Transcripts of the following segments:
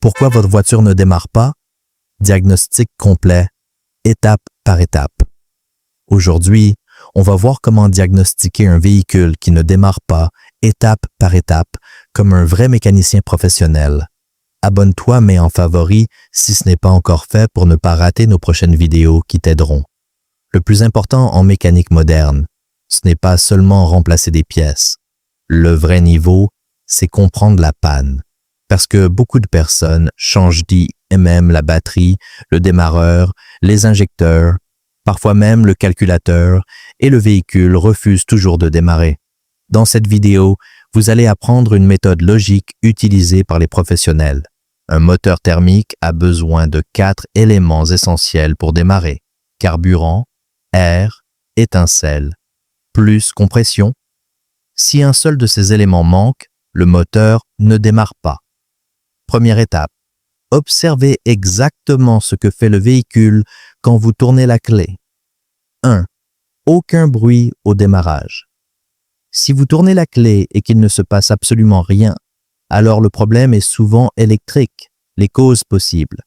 Pourquoi votre voiture ne démarre pas? Diagnostic complet, étape par étape. Aujourd'hui, on va voir comment diagnostiquer un véhicule qui ne démarre pas, étape par étape, comme un vrai mécanicien professionnel. Abonne-toi, mets en favori si ce n'est pas encore fait pour ne pas rater nos prochaines vidéos qui t'aideront. Le plus important en mécanique moderne, ce n'est pas seulement remplacer des pièces. Le vrai niveau, c'est comprendre la panne. Parce que beaucoup de personnes changent d'IMM la batterie, le démarreur, les injecteurs, parfois même le calculateur, et le véhicule refuse toujours de démarrer. Dans cette vidéo, vous allez apprendre une méthode logique utilisée par les professionnels. Un moteur thermique a besoin de 4 éléments essentiels pour démarrer: carburant, air, étincelle, plus compression. Si un seul de ces éléments manque, le moteur ne démarre pas. Première étape, observez exactement ce que fait le véhicule quand vous tournez la clé. 1. Aucun bruit au démarrage. Si vous tournez la clé et qu'il ne se passe absolument rien, alors le problème est souvent électrique. Les causes possibles: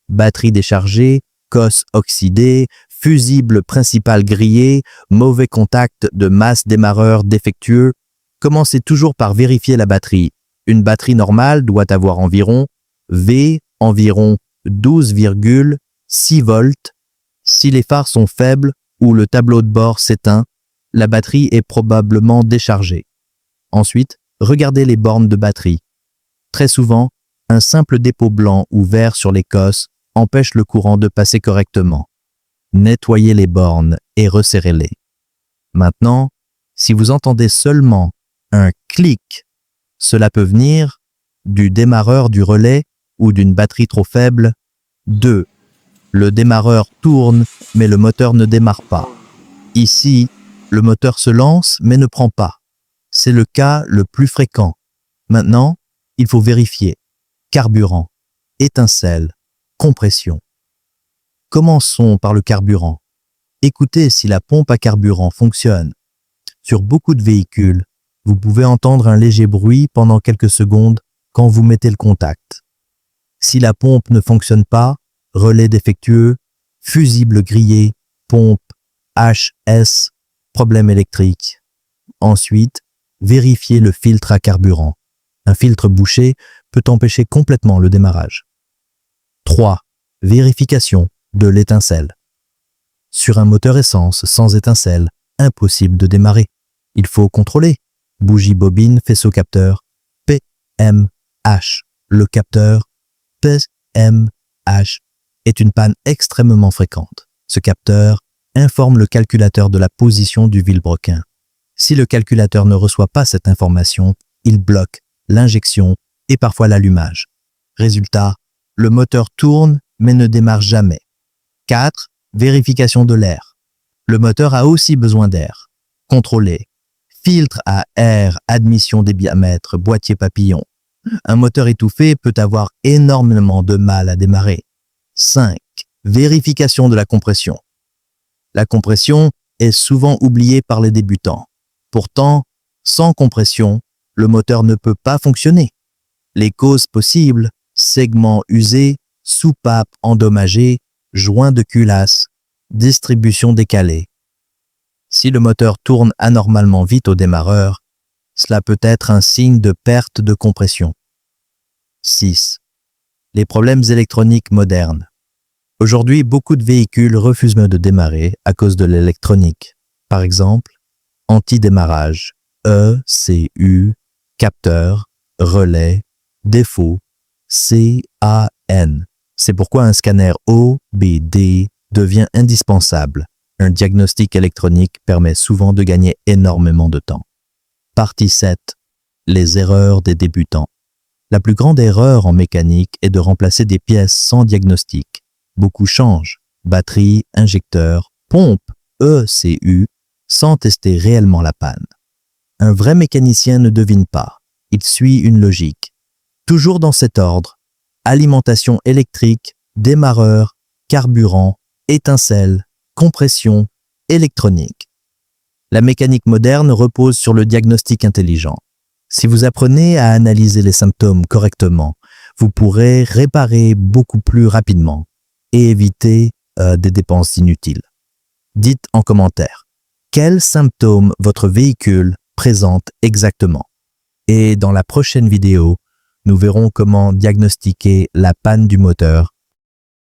batterie déchargée, cosse oxydée, fusible principal grillé, mauvais contact de masse démarreur défectueux. Commencez toujours par vérifier la batterie. Une batterie normale doit avoir environ 12,6 volts. Si les phares sont faibles ou le tableau de bord s'éteint, la batterie est probablement déchargée. Ensuite, regardez les bornes de batterie. Très souvent, un simple dépôt blanc ou vert sur les cosses empêche le courant de passer correctement. Nettoyez les bornes et resserrez-les. Maintenant, si vous entendez seulement un clic, cela peut venir du démarreur du relais ou d'une batterie trop faible. 2. Le démarreur tourne, mais le moteur ne démarre pas. Ici, le moteur se lance, mais ne prend pas. C'est le cas le plus fréquent. Maintenant, il faut vérifier. Carburant, étincelle, compression. Commençons par le carburant. Écoutez si la pompe à carburant fonctionne. Sur beaucoup de véhicules, vous pouvez entendre un léger bruit pendant quelques secondes quand vous mettez le contact. Si la pompe ne fonctionne pas, relais défectueux, fusible grillé, pompe HS, problème électrique. Ensuite, vérifiez le filtre à carburant. Un filtre bouché peut empêcher complètement le démarrage. 3. Vérification de l'étincelle. Sur un moteur essence sans étincelle, impossible de démarrer. Il faut contrôler. Bougie bobine faisceau capteur PMH. Le capteur PMH est une panne extrêmement fréquente. Ce capteur informe le calculateur de la position du vilebrequin. Si le calculateur ne reçoit pas cette information, il bloque l'injection et parfois l'allumage. Résultat, le moteur tourne mais ne démarre jamais. 4. Vérification de l'air. Le moteur a aussi besoin d'air. Contrôlez. Filtre à air, admission des diamètres, boîtier papillon. Un moteur étouffé peut avoir énormément de mal à démarrer. 5. Vérification de la compression. La compression est souvent oubliée par les débutants. Pourtant, sans compression, le moteur ne peut pas fonctionner. Les causes possibles: segments usés, soupape endommagée, joint de culasse, distribution décalée. Si le moteur tourne anormalement vite au démarreur, cela peut être un signe de perte de compression. 6. Les problèmes électroniques modernes. Aujourd'hui, beaucoup de véhicules refusent de démarrer à cause de l'électronique. Par exemple, anti-démarrage, ECU, capteur, relais, défaut, CAN. C'est pourquoi un scanner OBD devient indispensable. Un diagnostic électronique permet souvent de gagner énormément de temps. Partie 7. Les erreurs des débutants. La plus grande erreur en mécanique est de remplacer des pièces sans diagnostic. Beaucoup changent, batterie, injecteur, pompe, ECU, sans tester réellement la panne. Un vrai mécanicien ne devine pas, il suit une logique. Toujours dans cet ordre: alimentation électrique, démarreur, carburant, étincelle, compression, électronique. La mécanique moderne repose sur le diagnostic intelligent. Si vous apprenez à analyser les symptômes correctement, vous pourrez réparer beaucoup plus rapidement et éviter des dépenses inutiles. Dites en commentaire quels symptômes votre véhicule présente exactement. Et dans la prochaine vidéo, nous verrons comment diagnostiquer la panne du moteur